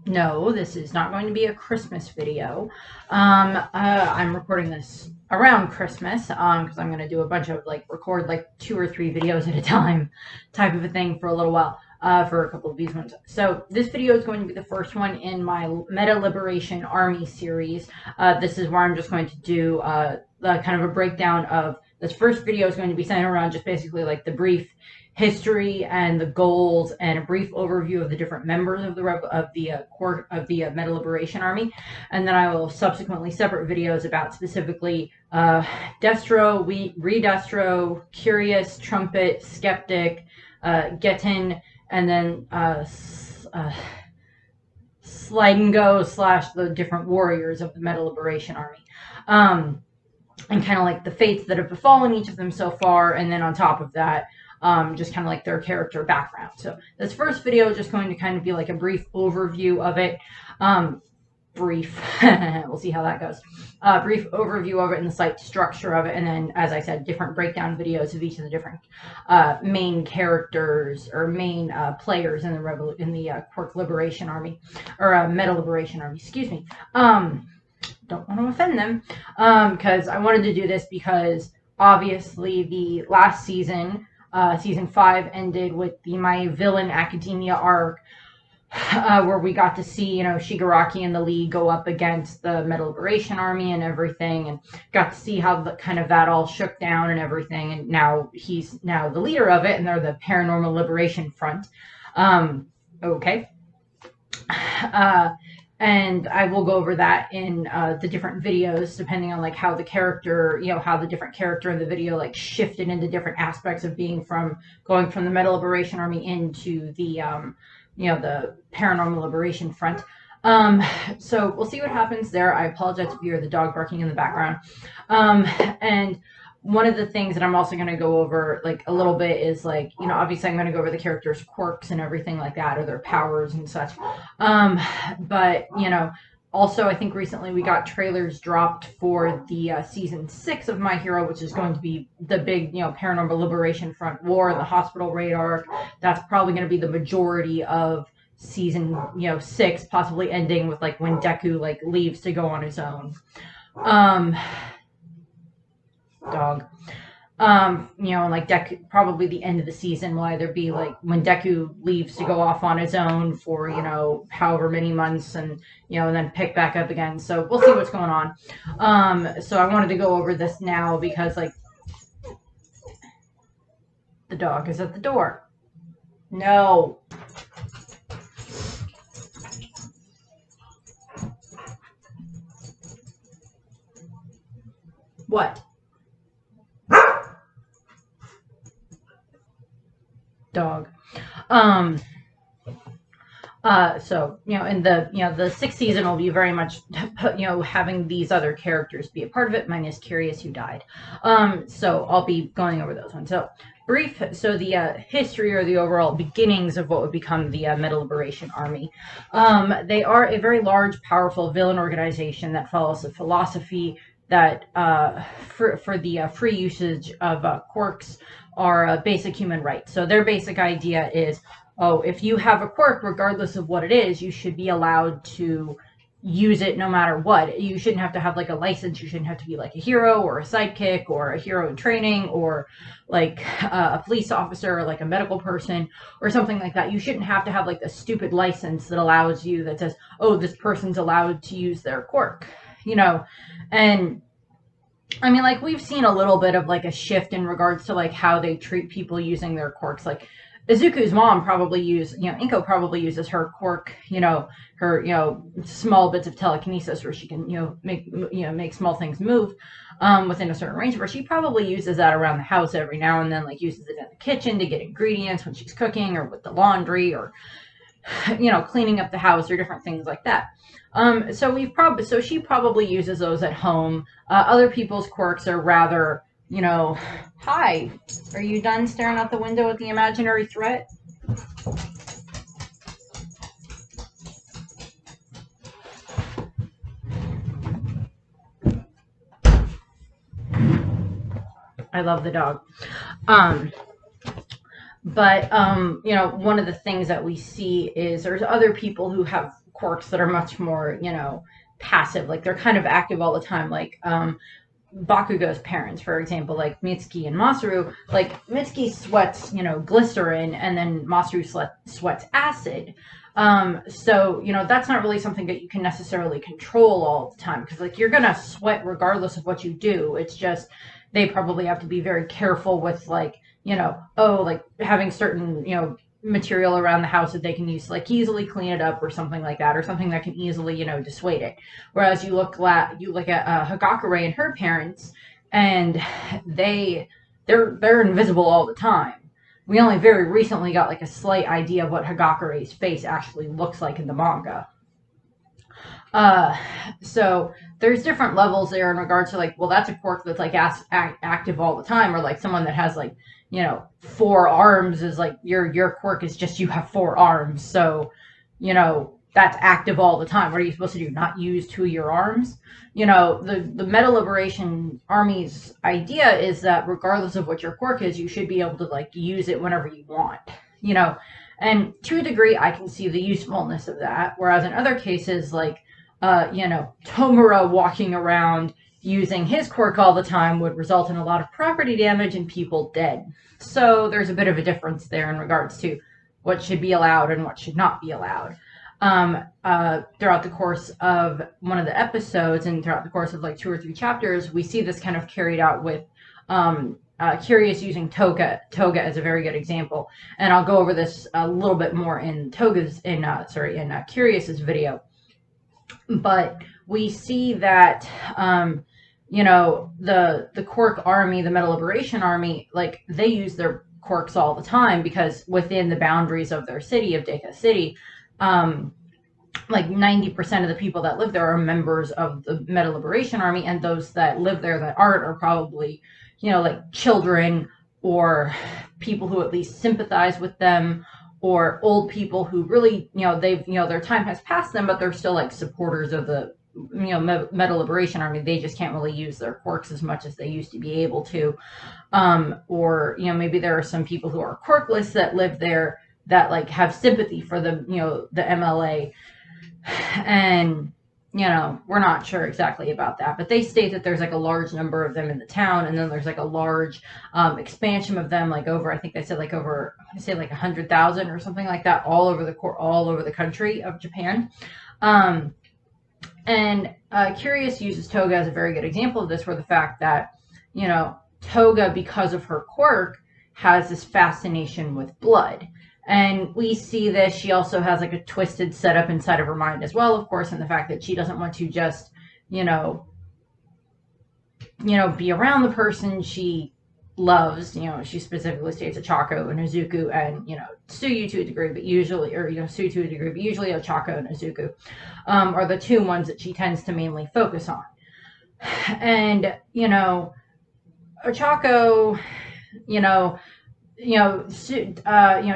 No, this is not going to be a Christmas video. I'm recording this around Christmas because I'm going to do a bunch of record 2 or 3 videos at a time type of a thing for a little while. For a couple of these ones. So this video is going to be the first one in my Meta Liberation Army series. This is where I'm just going to do kind of a breakdown of this first video is going to be centered around just basically like the brief history and the goals and a brief overview of the different members of the Meta Liberation Army, and then I will subsequently separate videos about specifically Destro, Re-Destro, Curious, Trumpet, Skeptic, Getin, and then Slide and Go / the different warriors of the Meta Liberation Army. And kind of like the fates that have befallen each of them so far, and then on top of that, just kind of like their character background. So this first video is just going to kind of be like a brief overview of it. Brief, we'll see how that goes. Brief overview of it and the site structure of it, and then, as I said, different breakdown videos of each of the different main characters or main players in the Quirk Liberation Army, or Meta Liberation Army. Excuse me. Don't want to offend them, because I wanted to do this because obviously the last season, season 5, ended with the My Villain Academia arc, where we got to see, Shigaraki and the League go up against the Meta Liberation Army and everything, and got to see how that all shook down and everything, and now he's now the leader of it, and they're the Paranormal Liberation Front. Okay. And I will go over that in the different videos, depending on how the character, how the different character in the video shifted into different aspects of going from the Meta Liberation Army into the the Paranormal Liberation Front. So we'll see what happens there. I apologize if you hear the dog barking in the background. And one of the things that I'm also going to go over a little bit is obviously I'm going to go over the characters' quirks and everything like that, or their powers and such. But also I think recently we got trailers dropped for the season 6 of My Hero, which is going to be the big Paranormal Liberation Front War and the Hospital Raid arc. That's probably going to be the majority of season 6, possibly ending with when Deku leaves to go on his own. Dog. Deku, probably the end of the season will either be when Deku leaves to go off on his own for however many months, and and then pick back up again. So we'll see what's going on. So I wanted to go over this now because the dog is at the door. No. What? Dog. So in the the 6th season will be very much having these other characters be a part of it, minus Curious, who died. So I'll be going over those ones. So brief. So the history or the overall beginnings of what would become the Meta Liberation Army. They are a very large, powerful villain organization that follows a philosophy that for the free usage of quirks are basic human rights. So their basic idea is, if you have a quirk, regardless of what it is, you should be allowed to use it no matter what. You shouldn't have to have a license. You shouldn't have to be a hero or a sidekick or a hero in training or a police officer or a medical person or something like that. You shouldn't have to have the stupid license that allows you, that says, oh, this person's allowed to use their quirk, and I mean, we've seen a little bit of a shift in regards to how they treat people using their quirks. Izuku's mom probably Inko probably uses her quirk, her, small bits of telekinesis where she can, make small things move within a certain range, where she probably uses that around the house every now and then, uses it in the kitchen to get ingredients when she's cooking, or with the laundry, or, cleaning up the house, or different things like that. So she probably uses those at home. Other people's quirks are rather, hi, are you done staring out the window at the imaginary threat? I love the dog. But you know, one of the things that we see is there's other people who have quirks that are much more, you know, passive. Like they're kind of active all the time. Like Bakugo's parents, for example, like Mitsuki and Masaru. Like Mitsuki sweats, you know, glycerin, and then Masaru sweats acid. So you know, that's not really something that you can necessarily control all the time, because like you're gonna sweat regardless of what you do. It's just they probably have to be very careful with, like, you know, oh, like having certain, you know, material around the house that they can use to like easily clean it up or something like that, or something that can easily, you know, dissuade it. Whereas you look at Hagakure and her parents, and they're invisible all the time. We only very recently got like a slight idea of what Hagakure's face actually looks like in the manga. So there's different levels there in regards to, like, well, that's a quirk that's like active all the time, or like someone that has, like, you know, 4 arms is like your quirk is just you have 4 arms, so you know that's active all the time. What are you supposed to do? Not use 2 of your arms? You know, the Meta Liberation Army's idea is that regardless of what your quirk is, you should be able to like use it whenever you want. You know, and to a degree, I can see the usefulness of that. Whereas in other cases, like you know, Tomura walking around using his quirk all the time would result in a lot of property damage and people dead. So there's a bit of a difference there in regards to what should be allowed and what should not be allowed. Throughout the course of one of the episodes, and throughout the course of like 2 or 3 chapters, we see this kind of carried out with Curious using Toga as a very good example. And I'll go over this a little bit more in Curious's video. But we see that you know, the Quirk army, the Meta Liberation Army, like they use their quirks all the time, because within the boundaries of their city, of Deka City, like 90% of the people that live there are members of the Meta Liberation Army, and those that live there that aren't are probably, you know, like children or people who at least sympathize with them, or old people who really, you know, they've, you know, their time has passed them, but they're still like supporters of the, you know, Meta Liberation Army. They just can't really use their quirks as much as they used to be able to. Or, you know, maybe there are some people who are quirkless that live there that like have sympathy for the, you know, the MLA. And, you know, we're not sure exactly about that, but they state that there's like a large number of them in the town, and then there's like a large expansion of them, like over, I think they said like over, I want to say like 100,000 or something like that, all over the country of Japan. And Curious uses Toga as a very good example of this, where the fact that, you know, Toga, because of her quirk, has this fascination with blood. And we see this. She also has like a twisted setup inside of her mind as well, of course, and the fact that she doesn't want to just, you know, be around the person she loves. You know, she specifically states Ochako and Izuku, and, you know, Tsuyu to a degree, but usually, or, you know, Sue to a degree, but usually Ochako and Izuku are the 2 ones that she tends to mainly focus on. And, you know, Ochako,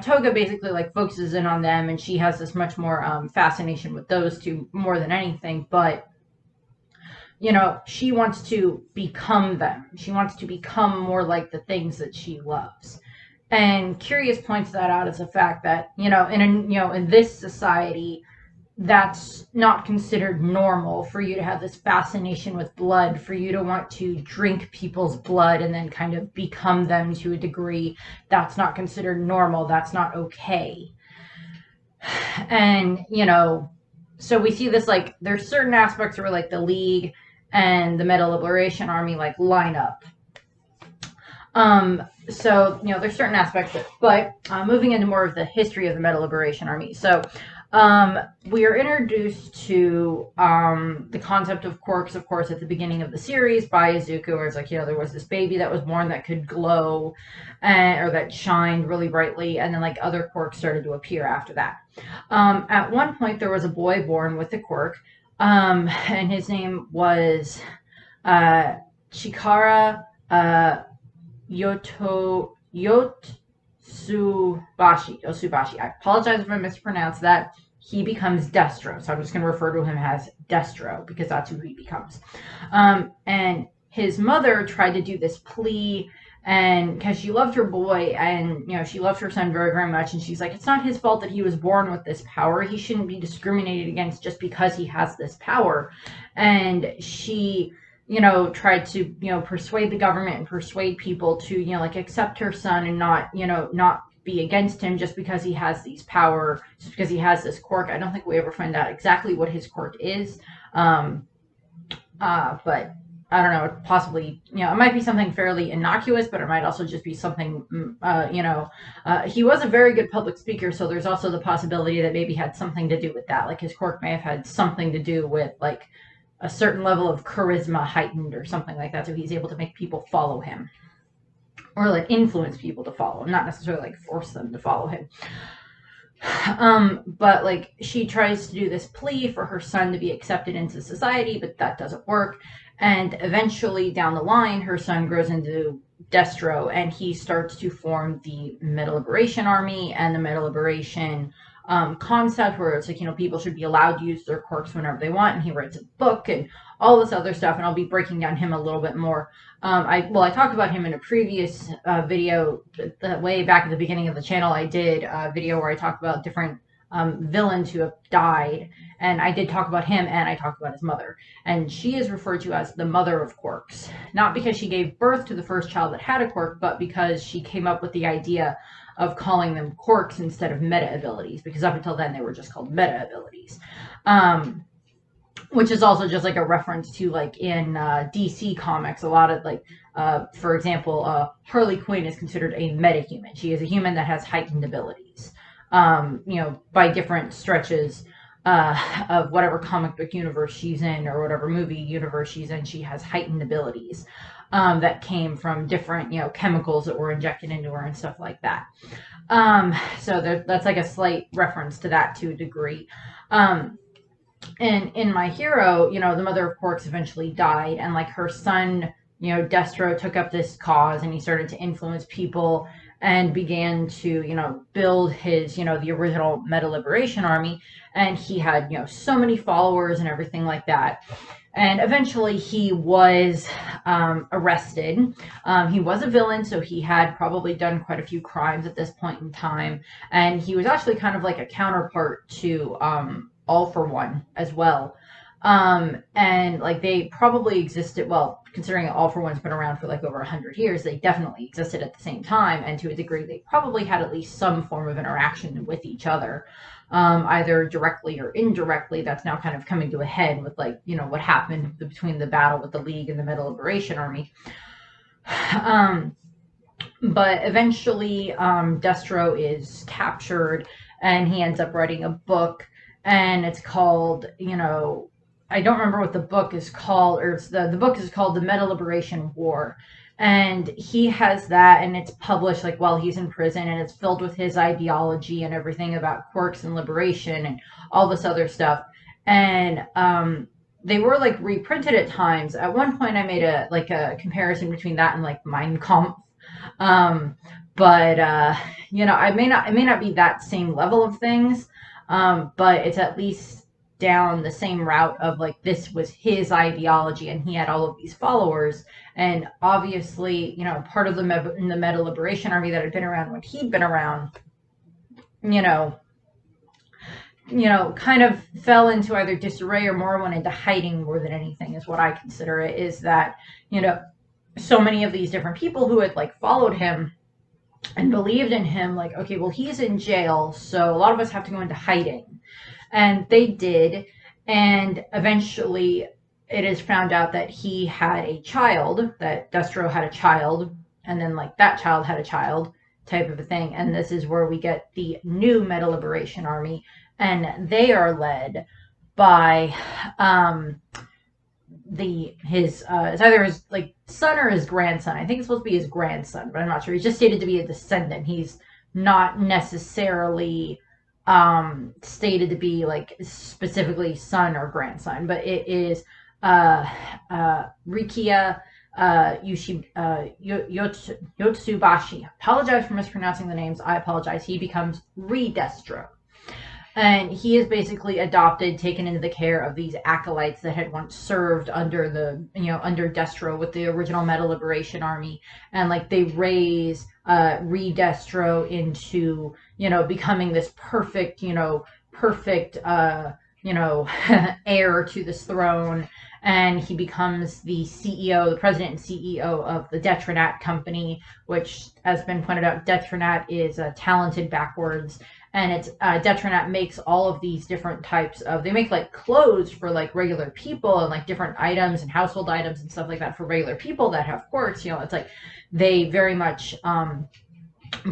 Toga basically like focuses in on them, and she has this much more fascination with those 2 more than anything. But, you know, she wants to become them. She wants to become more like the things that she loves. And Curious points that out as a fact that, you know, in this society, that's not considered normal for you to have this fascination with blood, for you to want to drink people's blood and then kind of become them to a degree. That's not considered normal. That's not okay. And, you know, so we see this, like, there's certain aspects where like the League and the Meta Liberation Army like line up. So, you know, there's certain aspects of it, but moving into more of the history of the Meta Liberation Army. So we are introduced to the concept of quirks, of course, at the beginning of the series by Izuku, where it's like, you know, there was this baby that was born that could glow, or that shined really brightly, and then like other quirks started to appear after that. At one point, there was a boy born with a quirk, and his name was Chikara Yotsubashi. I apologize if I mispronounced that. He becomes Destro, so I'm just going to refer to him as Destro because that's who he becomes. And his mother tried to do this plea and because she loved her boy, and she loved her son very, very much, and she's like, it's not his fault that he was born with this power. He shouldn't be discriminated against just because he has this power. And she tried to persuade the government and persuade people to like accept her son and not be against him just because he has these power, just because he has this quirk. I don't think we ever find out exactly what his quirk is, but I don't know, possibly, it might be something fairly innocuous, but it might also just be something, he was a very good public speaker, so there's also the possibility that maybe had something to do with that. Like his quirk may have had something to do with like a certain level of charisma heightened or something like that, so he's able to make people follow him. Or like influence people to follow him, not necessarily like force them to follow him. But like she tries to do this plea for her son to be accepted into society, but that doesn't work. And eventually down the line, her son grows into Destro, and he starts to form the Meta Liberation Army and the Meta Liberation concept, where it's like, people should be allowed to use their quirks whenever they want. And he writes a book and all this other stuff, and I'll be breaking down him a little bit more. I talked about him in a previous video, way back at the beginning of the channel. I did a video where I talked about different villains who have died, and I did talk about him, and I talked about his mother, and she is referred to as the mother of quirks, not because she gave birth to the first child that had a quirk, but because she came up with the idea of calling them quirks instead of meta abilities, because up until then they were just called meta abilities, which is also just like a reference to like in DC comics, a lot of like for example, Harley Quinn is considered a meta-human. She is a human that has heightened abilities, by different stretches of whatever comic book universe she's in or whatever movie universe she's in. She has heightened abilities that came from different chemicals that were injected into her and stuff like that. So that's like a slight reference to that to a degree. And in My Hero, the mother of Quirks eventually died, and like her son, Destro, took up this cause, and he started to influence people and began to, build his, the original Meta Liberation Army. And he had, so many followers and everything like that. And eventually he was arrested. He was a villain, so he had probably done quite a few crimes at this point in time. And he was actually kind of like a counterpart to All for One as well. And like they probably existed, well, considering All for One's been around for like over 100 years, they definitely existed at the same time, and to a degree they probably had at least some form of interaction with each other, either directly or indirectly. That's now kind of coming to a head with like what happened between the battle with the League and the Meta Liberation Army. But eventually Destro is captured, and he ends up writing a book, and it's called, I don't remember what the book is called, or the book is called The Meta Liberation War. And he has that, and it's published like while he's in prison, and it's filled with his ideology and everything about quirks and liberation and all this other stuff. And they were like reprinted at times. At one point I made a comparison between that and like Mein Kampf. But it may not be that same level of things, but it's at least down the same route of like, this was his ideology, and he had all of these followers. And obviously, part of the Meta Liberation Army that had been around when he'd been around, kind of fell into either disarray or more went into hiding more than anything, is what I consider it. Is that, so many of these different people who had like followed him and believed in him, like, okay, well, he's in jail, so a lot of us have to go into hiding. And they did, and eventually it is found out that he had a child, that Destro had a child, and then like that child had a child, type of a thing. And this is where we get the new Meta Liberation Army, and they are led by it's either his like son or his grandson. I think it's supposed to be his grandson, but I'm not sure. He's just stated to be a descendant. He's not necessarily stated to be like specifically son or grandson, but it is Rikia Yotsubashi. Apologize for mispronouncing the names. I apologize. He becomes Re-Destro. And he is basically adopted, taken into the care of these acolytes that had once served under the, under Destro with the original Metal Liberation Army. And like they raise Re-Destro into, becoming this perfect, heir to this throne. And he becomes the CEO, the president and CEO of the Detronat company, which has been pointed out, Detronat is talented backwards. And it's Detronat makes all of these different types of, they make like clothes for like regular people and like different items and household items and stuff like that for regular people that have quirks. It's like they very much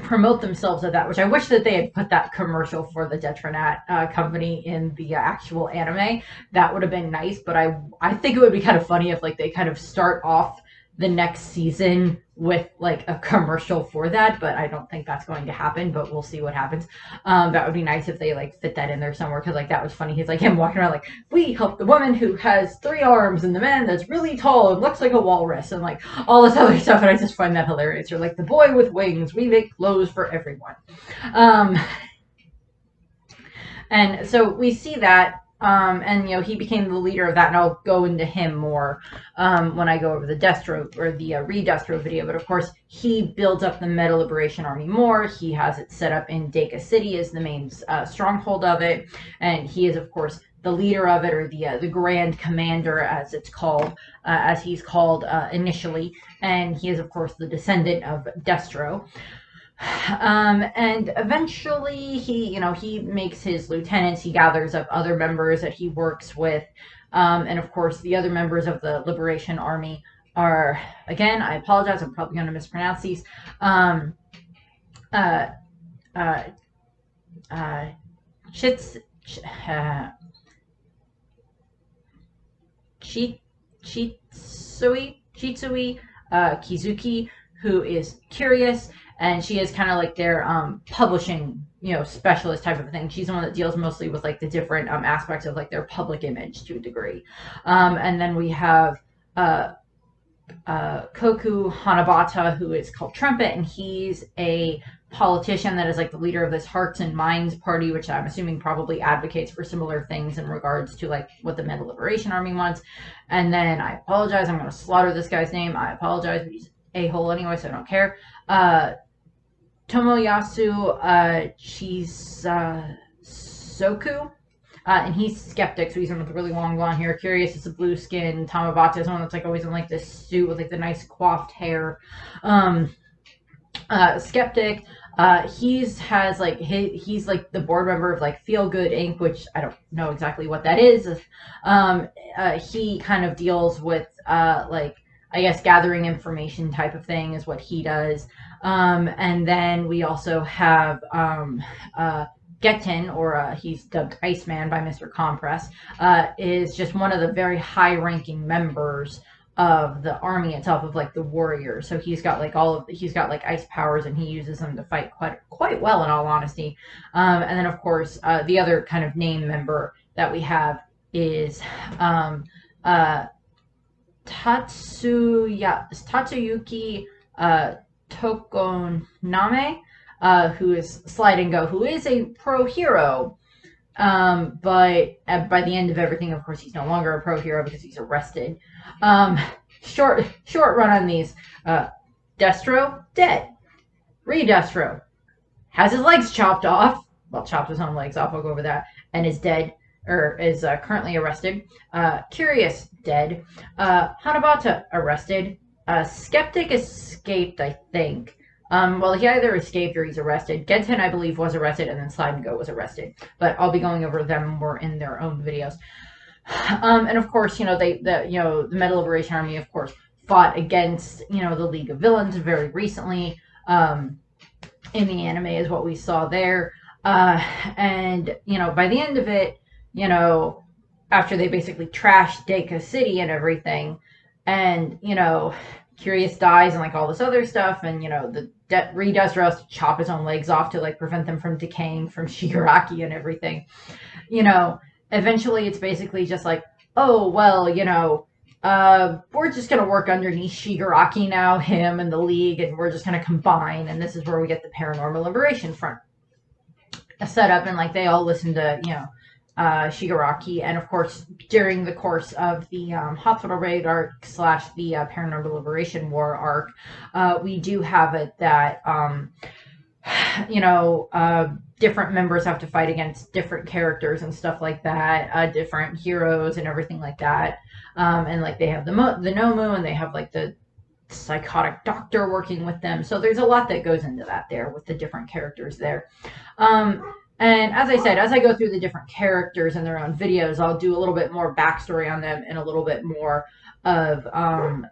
promote themselves at that, which I wish that they had put that commercial for the Detronat company in the actual anime. That would have been nice, but I think it would be kind of funny if like they kind of start off the next season with like a commercial for that, but I don't think that's going to happen, but we'll see what happens. That would be nice if they like fit that in there somewhere, because like that was funny. He's like him walking around like, we help the woman who has 3 arms and the man that's really tall and looks like a walrus and like all this other stuff, and I just find that hilarious. You're like the boy with wings, we make clothes for everyone. And so we see that, and he became the leader of that, and I'll go into him more when I go over the Destro or the Re-Destro video. But of course, he builds up the Metal Liberation Army more. He has it set up in Deka City as the main stronghold of it, and he is of course the leader of it, or the Grand Commander, as it's called, as he's called initially, and he is of course the descendant of Destro. And eventually he makes his lieutenants, he gathers up other members that he works with, and of course the other members of the Liberation Army are, again, I apologize, I'm probably going to mispronounce these, Chitsui, Kizuki, who is curious, and she is kind of like their publishing, specialist type of thing. She's the one that deals mostly with like the different aspects of like their public image to a degree. And then we have Koku Hanabata, who is called Trumpet, and he's a politician that is like the leader of this Hearts and Minds party, which I'm assuming probably advocates for similar things in regards to like what the Metal Liberation Army wants. And then I apologize, I'm going to slaughter this guy's name. I apologize, but he's a-hole anyway, so I don't care. Tomoyasu Chisoku. And he's skeptic, so he's one with really long blonde hair. Curious is a blue skin. Tamabata is one that's like always in like this suit with like the nice coiffed hair. Skeptic. He's like the board member of like Feel Good Inc., which I don't know exactly what that is. He kind of deals with like, I guess, gathering information type of thing is what he does. And then we also have Getten, or he's dubbed Iceman by Mr. Compress, is just one of the very high-ranking members of the army itself, of like the warriors. So he's got like he's got like ice powers, and he uses them to fight quite well, in all honesty. And then of course the other kind of name member that we have is Tatsuyuki Tokoname, who is Slide and Go, who is a pro hero, but by the end of everything, of course, he's no longer a pro hero because he's arrested. Short run on these. Destro, dead. Re-Destro has his legs chopped off. Well, chopped his own legs off, I'll go over that, and is dead, or is currently arrested. Curious, dead. Hanabata, arrested. Skeptic escaped, I think. Well, he either escaped or he's arrested. Genten, I believe, was arrested, and then Slide and Go was arrested. But I'll be going over them more in their own videos. And of course, the Metal Liberation Army, of course, fought against, the League of Villains very recently. In the anime is what we saw there. And, by the end of it, after they basically trashed Deka City and everything, and, Curious dies and like all this other stuff, and the Re-Destro has to chop his own legs off to like prevent them from decaying from Shigaraki and everything. Eventually it's basically just like, oh well, we're just gonna work underneath Shigaraki now, him and the League, and we're just gonna combine, and this is where we get the Paranormal Liberation Front. set up, and like they all listen to, you know, Shigaraki. And of course, during the course of the hospital raid arc slash the Paranormal Liberation War arc, we do have it that you know, different members have to fight against different characters and stuff like that, different heroes and everything like that. And like they have the Nomu, and they have like the psychotic doctor working with them. So there's a lot that goes into that there with the different characters there. And as I said, as I go through the different characters in their own videos, I'll do a little bit more backstory on them and a little bit more of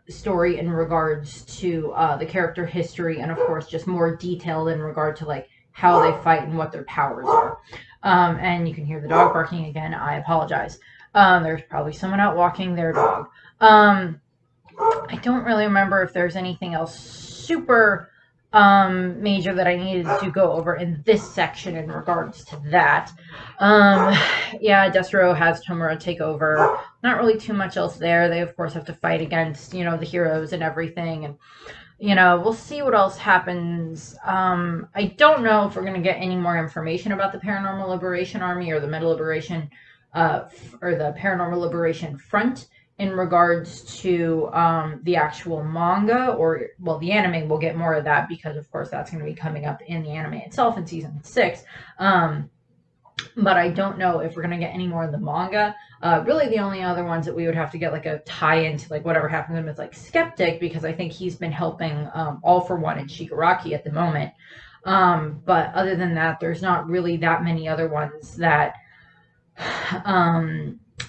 story in regards to the character history, and of course just more detailed in regard to like how they fight and what their powers are. And you can hear the dog barking again. I apologize. There's probably someone out walking their dog. I don't really remember if there's anything else super major that I needed to go over in this section in regards to that. Yeah, Destro has Tomura take over. Not really too much else there. They of course have to fight against, you know, the heroes and everything, and you know, we'll see what else happens. I don't know if we're going to get any more information about the Paranormal Liberation Army or the Meta Liberation or the Paranormal Liberation Front in regards to the actual manga, or well, the anime. We'll get more of that because of course that's going to be coming up in the anime itself in season 6. But I don't know if we're going to get any more of the manga. Really the only other ones that we would have to get like a tie into like whatever happened to him is like Skeptic, because I think he's been helping All For One and Shigaraki at the moment. But other than that, there's not really that many other ones that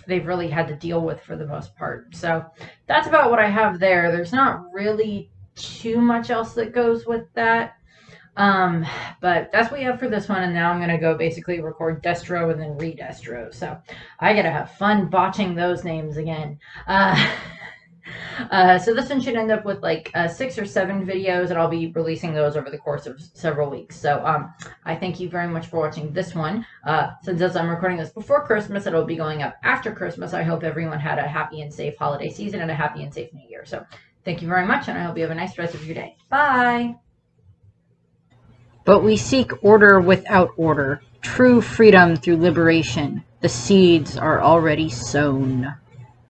they've really had to deal with for the most part. So that's about what I have there. There's not really too much else that goes with that. But that's what we have for this one, and now I'm gonna go basically record Destro and then Re-Destro. So I gotta have fun botching those names again. So this one should end up with like 6 or 7 videos, and I'll be releasing those over the course of several weeks. So I thank you very much for watching this one. Since as I'm recording this before Christmas, it'll be going up after Christmas. I hope everyone had a happy and safe holiday season and a happy and safe new year. So thank you very much, and I hope you have a nice rest of your day. Bye! But we seek order without order, true freedom through liberation. The seeds are already sown.